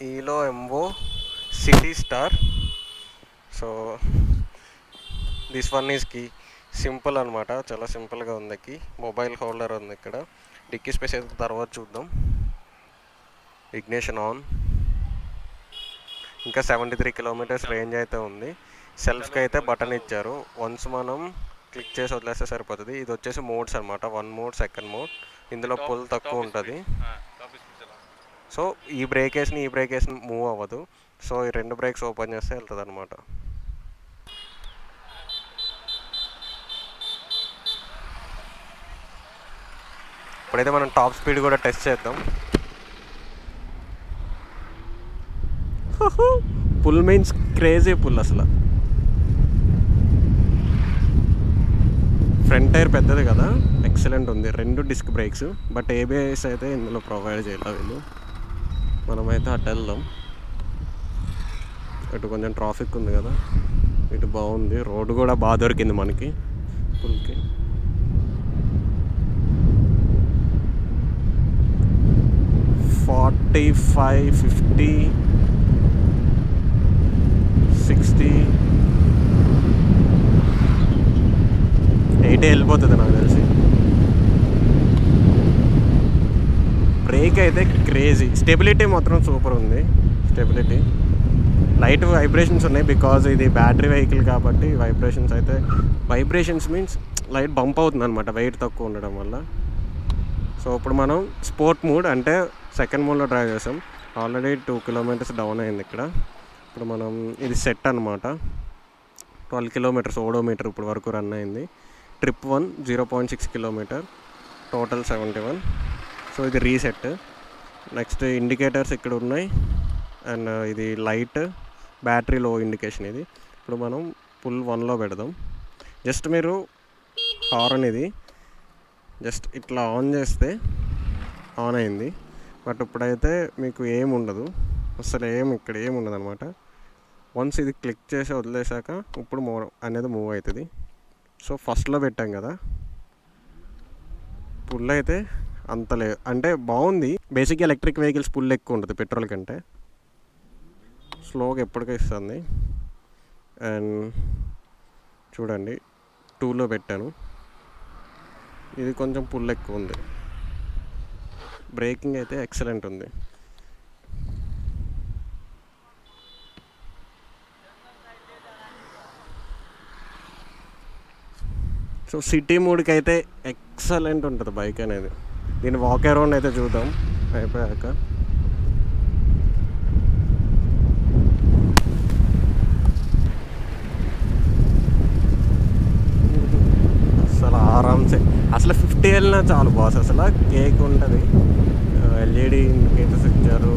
ఈలో ఎంవో city star. So this one is key. Simple అనమాట, చాలా సింపుల్గా ఉంది కీ. మొబైల్ హోల్డర్ ఉంది ఇక్కడ. డిక్కీ స్పేస్ అయితే తర్వాత చూద్దాం. Ignition on. ఇంకా 73 కిలోమీటర్స్ రేంజ్ అయితే ఉంది. సెల్ఫ్కి అయితే బటన్ ఇచ్చారు, వన్స్ మనం క్లిక్ చేసి వదిలేస్తే సరిపోతుంది. ఇది వచ్చేసి మోడ్స్ అనమాట, 1 మోడ్, 2nd మోడ్. ఇందులో పుల్ తక్కువ ఉంటుంది. సో ఈ బ్రేక్ వేసిన మూవ్ అవ్వదు. సో ఈ 2 బ్రేక్స్ ఓపెన్ చేస్తే వెళ్తుంది అనమాట. ఇప్పుడైతే మనం టాప్ స్పీడ్ కూడా టెస్ట్ చేద్దాం. పుల్ మీన్స్ క్రేజీ పుల్ అసలు. ఫ్రంట్ టైర్ పెద్దది కదా, ఎక్సలెంట్ ఉంది. 2 డిస్క్ బ్రేక్స్, బట్ ఏబిఎస్ అయితే ఇందులో ప్రొవైడ్ చేయాలి వీళ్ళు. మనమైతే అటు వెళ్దాం. ఇటు కొంచెం ట్రాఫిక్ ఉంది కదా, ఇటు బాగుంది. రోడ్డు కూడా బాగా దొరికింది మనకి పుల్కి. ఫార్టీ 50 60 80 వెళ్ళిపోతుంది నాకు తెలిసి. బ్రేక్ అయితే క్రేజీ. స్టెబిలిటీ మాత్రం సూపర్ ఉంది. స్టెబిలిటీ లైట్ వైబ్రేషన్స్ ఉన్నాయి, బికాజ్ ఇది బ్యాటరీ వెహికల్ కాబట్టి వైబ్రేషన్స్ మీన్స్ లైట్ బంప్ అవుతుంది అనమాట, వెయిట్ తక్కువ ఉండడం వల్ల. సో ఇప్పుడు మనం స్పోర్ట్ మోడ్ అంటే 2nd మోడ్లో డ్రైవ్ చేసాం. ఆల్రెడీ 2 కిలోమీటర్స్ డౌన్ అయింది ఇక్కడ. ఇప్పుడు మనం ఇది సెట్ అనమాట. 12 కిలోమీటర్స్ ఓడోమీటర్ ఇప్పుడు వరకు రన్ అయింది. Trip 1 0.6 kilometre, total 71. సో ఇది రీసెట్. నెక్స్ట్ ఇండికేటర్స్ ఇక్కడ ఉన్నాయి, అండ్ ఇది లైట్, బ్యాటరీ లో ఇండికేషన్. ఇది ఇప్పుడు మనం పుల్ 1లో పెడదాం. జస్ట్ మీరు హార్న్ ఇది జస్ట్ ఇట్లా ఆన్ చేస్తే ఆన్ అయింది. బట్ ఇప్పుడైతే మీకు ఏముండదు అసలు, ఇక్కడ ఏముండదు అనమాట. వన్స్ ఇది క్లిక్ చేసి వదిలేసాక ఇప్పుడు మూవ్ అవుతుంది. సో ఫస్ట్లో పెట్టాం కదా, పుల్ అయితే అంత లేదు అంటే బాగుంది. బేసిక్గా ఎలక్ట్రిక్ వెహికల్స్ పుల్ ఎక్కువ ఉంటుంది పెట్రోల్ కంటే. స్లోగా ఎప్పటికీ ఇస్తుంది. అండ్ చూడండి 2లో పెట్టాను, ఇది కొంచెం పుల్ ఎక్కువ ఉంది. బ్రేకింగ్ అయితే ఎక్సలెంట్ ఉంది. సో సిటీ మూడ్కి అయితే ఎక్సలెంట్ ఉంటుంది బైక్ అనేది. దీన్ని వాక్ అరౌండ్ అయితే చూద్దాం అయిపోయాక. అసలు ఆరామ్సే, అసలు 50 వెళ్ళినా చాలు బాస్. అసలు కేక్ ఉంటుంది. ఎల్ఈడి ఇండికేటర్స్ ఇచ్చారు,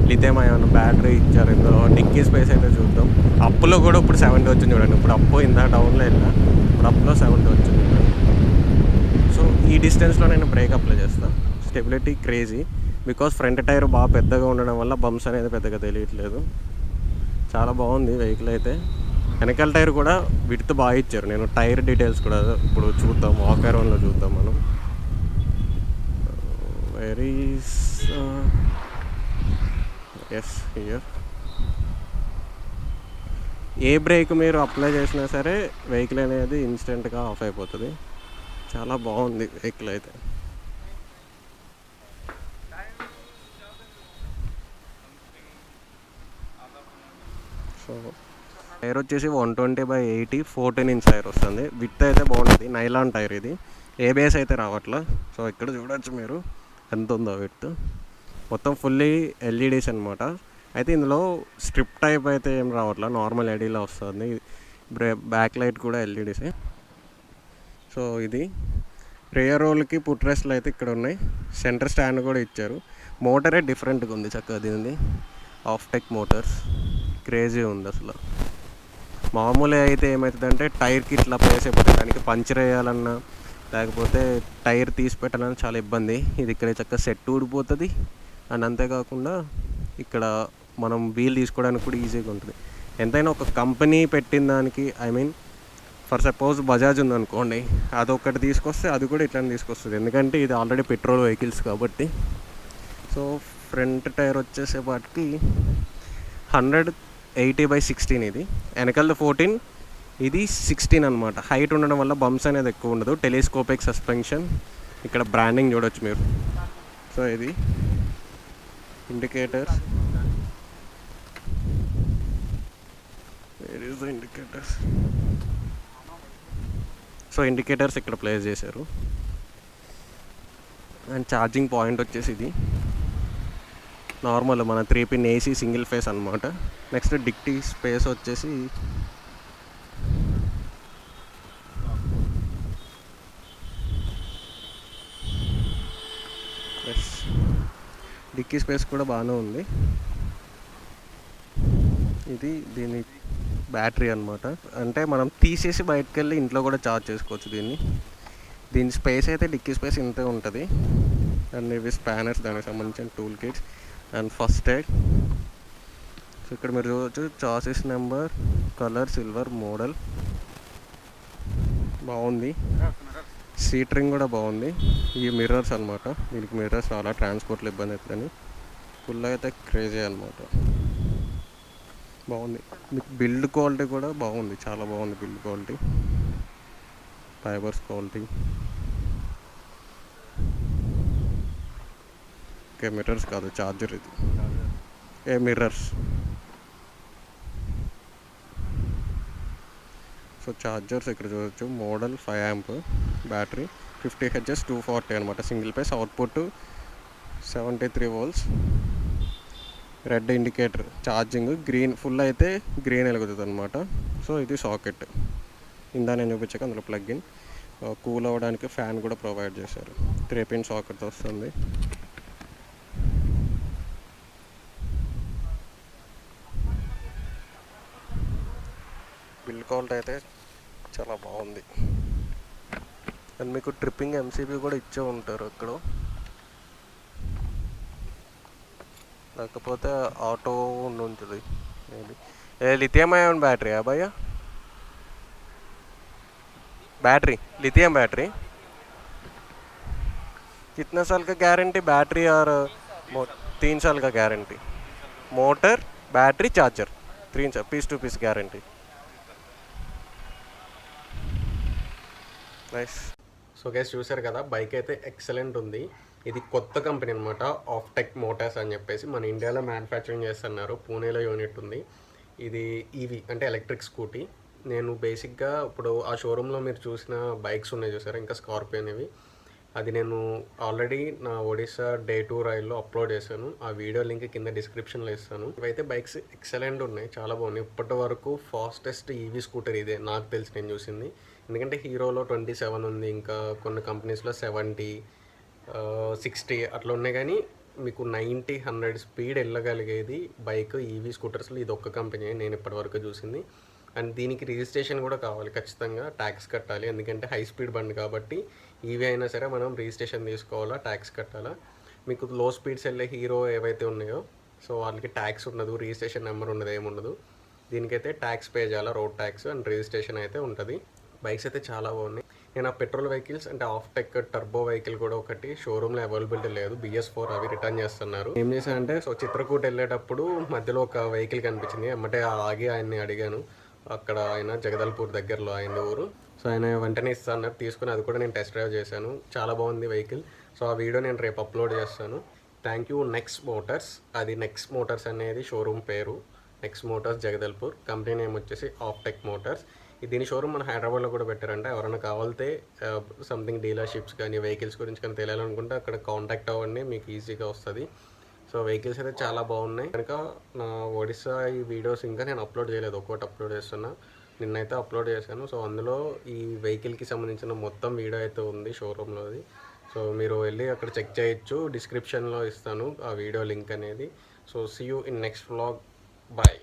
లిథియం అయాన్ బ్యాటరీ ఇచ్చారు. ఇందులో డిక్కీ స్పేస్ అయితే చూద్దాం. అప్పులో కూడా ఇప్పుడు 70 వచ్చింది చూడండి. ఇప్పుడు అప్పు ఇందా డౌన్లో వెళ్ళినా, ఇప్పుడు అప్లో 70 వచ్చింది. సో ఈ డిస్టెన్స్లో నేను బ్రేక్ అప్లై చేస్తాను. Stability crazy, because front tyre బాగా పెద్దగా ఉండడం వల్ల బంప్స్ అనేది పెద్దగా తెలియట్లేదు. చాలా బాగుంది వెహికల్ అయితే. వెనకాల టైర్ కూడా విడ్త్ బాగా ఇచ్చారు. నేను టైర్ డీటెయిల్స్ కూడా ఇప్పుడు చూద్దాం, వాక్ అరౌండ్లో చూద్దాం మనం. Very S here. ఏ బ్రేక్ మీరు అప్లై చేసినా సరే వెహికల్ అనేది ఇన్స్టెంట్గా ఆఫ్ అయిపోతుంది. చాలా బాగుంది వెహికల్ అయితే. సో టైర్ వచ్చేసి 120/80 14 ఇంచ్ టైర్ వస్తుంది. విత్ అయితే బాగుంటుంది, నైలాన్ టైర్ ఇది. ఏబిఎస్ అయితే రావట్లా. సో ఇక్కడ చూడొచ్చు మీరు ఎంత ఉందో విత్. మొత్తం ఫుల్లీ ఎల్ఈడీస్ అనమాట. అయితే ఇందులో స్ట్రిప్ టైప్ అయితే ఏం రావట్లా, నార్మల్ ఎల్ఈడీలో వస్తుంది. బ్యాక్ లైట్ కూడా ఎల్ఈడీసే. సో ఇది రేయర్ రోల్కి పుట్ రెస్ట్లు అయితే ఇక్కడ ఉన్నాయి. సెంటర్ స్టాండ్ కూడా ఇచ్చారు. మోటరే డిఫరెంట్గా ఉంది, చక్కగా దీనిది ఆఫ్ టెక్ మోటార్స్. క్రేజీ ఉంది అసలు. మామూలుగా అయితే ఏమవుతుందంటే టైర్కి ఇట్లా ప్లేస్ అయిపోతే దానికి పంచర్ వేయాలన్నా లేకపోతే టైర్ తీసి పెట్టాలన్నా చాలా ఇబ్బంది. ఇది ఇక్కడ చక్కగా సెట్ ఊడిపోతుంది. అండ్ అంతేకాకుండా ఇక్కడ మనం వీల్ తీసుకోవడానికి కూడా ఈజీగా ఉంటుంది. ఎంతైనా ఒక కంపెనీ పెట్టిన దానికి, I mean for suppose Bajaj ఉందనుకోండి, అదొకటి తీసుకొస్తే అది కూడా ఇట్లానే తీసుకొస్తుంది, ఎందుకంటే ఇది ఆల్రెడీ పెట్రోల్ వెహికల్స్ కాబట్టి. సో ఫ్రంట్ టైర్ వచ్చేసేపాటికి 180/16 ఇది. వెనకాల 14, ఇది 16 అనమాట. హైట్ ఉండడం వల్ల బంప్స్ అనేది ఎక్కువ ఉండదు. టెలిస్కోపిక్ సస్పెన్షన్, ఇక్కడ బ్రాండింగ్ చూడొచ్చు మీరు. సో ఇది indicators, where is the indicators. So indicators ఇక్కడ ప్లేస్ చేశారు. అండ్ ఛార్జింగ్ పాయింట్ వచ్చేసి ఇది నార్మల్ మన 3 పిన్ ఏసీ సింగిల్ ఫేస్ అనమాట. నెక్స్ట్ డిక్టీ స్పేస్ వచ్చేసి డిక్కీ స్పేస్ కూడా బాగానే ఉంది. ఇది దీని బ్యాటరీ అనమాట. అంటే మనం తీసేసి బయటకు వెళ్ళి ఇంట్లో కూడా ఛార్జ్ చేసుకోవచ్చు దీని స్పేస్ అయితే డిక్కీ స్పేస్ ఇంతే ఉంటుంది. అండ్ ఇవి స్పానర్స్, దానికి సంబంధించిన tool kits and first aid. So ఇక్కడ మీరు చూడవచ్చు chassis number, colour silver model బాగుంది. సీటరింగ్ కూడా బాగుంది. ఈ మిర్రర్స్ అనమాట, దీనికి మిర్రర్స్ చాలా ట్రాన్స్పోర్ట్లో ఇబ్బంది అవుతుందని. ఫుల్ అయితే క్రేజీ అనమాట, బాగుంది. మీకు బిల్డ్ క్వాలిటీ కూడా బాగుంది, చాలా బాగుంది build quality, fibres quality. Okay mirrors కాదు, చార్జర్ ఇది. మిర్రర్స్. సో చార్జర్స్ ఇక్కడ చూడవచ్చు. మోడల్ 5 amp బ్యాటరీ, 50 Hz 240 అనమాట. Single phase, output 73 volts. Red indicator, charging green, full అయితే గ్రీన్ వెలుగుతుంది అనమాట. సో ఇది సాకెట్, ఇందా నేను చూపించాక అందులో ప్లగ్ ఇన్. కూల్ అవ్వడానికి ఫ్యాన్ కూడా ప్రొవైడ్ చేశారు. 3 పిన్ సాకెట్ వస్తుంది. బిల్డ్ క్వాలిటీ అయితే చాలా బాగుంది. అండ్ మీకు ట్రిప్పింగ్ ఎంసీబీ కూడా ఇచ్చే ఉంటారు ఇక్కడ, లేకపోతే ఆటో ఉంటుంది మేబీ. लिथियम आयन बैटरी है भैया, बैटरी लिथियम बैटरी. कितना साल का गारंटी बैटरी और 3 साल का गारंटी, मोटर बैटरी चार्जर 3 साल piece to piece guarantee. Nice. So guys చూసారు కదా, బైక్ అయితే ఎక్సలెంట్ ఉంది. ఇది కొత్త కంపెనీ అనమాట, ఆఫ్టెక్ మోటార్స్ అని చెప్పేసి మన ఇండియాలో మ్యానుఫ్యాక్చరింగ్ చేస్తున్నారు. పూణేలో యూనిట్ ఉంది. ఇది ఈవీ అంటే ఎలక్ట్రిక్ స్కూటీ. నేను బేసిక్గా ఇప్పుడు ఆ షోరూంలో మీరు చూసిన బైక్స్ ఉన్నాయి చూసారా, ఇంకా స్కార్పియో అనేవి, అది నేను ఆల్రెడీ నా ఒడిశా డే 2 రైల్లో అప్లోడ్ చేశాను. ఆ వీడియో లింక్ కింద డిస్క్రిప్షన్లో ఇస్తాను. ఇవైతే బైక్స్ ఎక్సలెంట్ ఉన్నాయి, చాలా బాగున్నాయి. ఇప్పటి వరకు ఫాస్టెస్ట్ ఈవీ స్కూటర్ ఇదే నాకు తెలిసి నేను చూసింది. ఎందుకంటే హీరోలో 27 ఉంది, ఇంకా కొన్ని కంపెనీస్లో 70, 60 అట్లా ఉన్నాయి. కానీ మీకు 90, 100 స్పీడ్ వెళ్ళగలిగేది బైక్ ఈవీ స్కూటర్స్లో ఇది ఒక్క కంపెనీ నేను ఇప్పటివరకు చూసింది. అండ్ దీనికి రిజిస్ట్రేషన్ కూడా కావాలి, ఖచ్చితంగా ట్యాక్స్ కట్టాలి. ఎందుకంటే హై స్పీడ్ బండి కాబట్టి ఈవీ అయినా సరే మనం రిజిస్ట్రేషన్ తీసుకోవాలా, ట్యాక్స్ కట్టాలా. మీకు లో స్పీడ్స్ వెళ్ళే హీరో ఏవైతే ఉన్నాయో సో వాళ్ళకి ట్యాక్స్ ఉండదు, రిజిస్ట్రేషన్ నెంబర్ ఉండదు, ఏముండదు. దీనికైతే ట్యాక్స్ పే చేయాలా, రోడ్ ట్యాక్స్ అండ్ రిజిస్ట్రేషన్ అయితే ఉంటుంది. బైక్స్ అయితే చాలా బాగున్నాయి. నేను ఆ పెట్రోల్ వెహికల్స్ అంటే ఆఫ్టెక్ టర్బో వెహికల్ కూడా ఒకటి షోరూమ్లో అవైలబిలిటీ లేదు, BS4 అవి రిటర్న్ చేస్తున్నారు. ఏం చేశానంటే సో చిత్రకూట్ వెళ్ళేటప్పుడు మధ్యలో ఒక వెహికల్ కనిపించింది, అమ్మటే ఆగి ఆయన్ని అడిగాను. అక్కడ ఆయన జగదల్పూర్ దగ్గరలో ఆయన ఊరు. సో ఆయన వెంటనే ఇస్తాన్నారు, తీసుకుని అది కూడా నేను టెస్ట్ డ్రైవ్ చేశాను. చాలా బాగుంది వెహికల్. సో ఆ వీడియో నేను రేపు అప్లోడ్ చేస్తాను. Thank you next Motors. అది నెక్స్ట్ మోటార్స్ అనేది షోరూమ్ పేరు, next Motors Jagdalpur. Company name వచ్చేసి ఆఫ్టెక్ మోటార్స్. దీని షోరూమ్ మన హైదరాబాద్లో కూడా పెట్టారంటే ఎవరైనా కావాలితే సంథింగ్ డీలర్షిప్స్ కానీ వెహికల్స్ గురించి కానీ తెలియాలనుకుంటే అక్కడ కాంటాక్ట్ అవ్వండి, మీకు ఈజీగా వస్తుంది. సో వెహికల్స్ అయితే చాలా బాగున్నాయి. కనుక నా ఒడిశా ఈ వీడియోస్ ఇంకా నేను అప్లోడ్ చేయలేదు, ఒక్కోటి అప్లోడ్ చేస్తున్నా. నిన్నైతే అప్లోడ్ చేశాను. సో అందులో ఈ వెహికల్కి సంబంధించిన మొత్తం వీడియో అయితే ఉంది షోరూంలోది. సో మీరు వెళ్ళి అక్కడ చెక్ చేయొచ్చు, డిస్క్రిప్షన్లో ఇస్తాను ఆ వీడియో లింక్ అనేది. So see you in next vlog. Bye.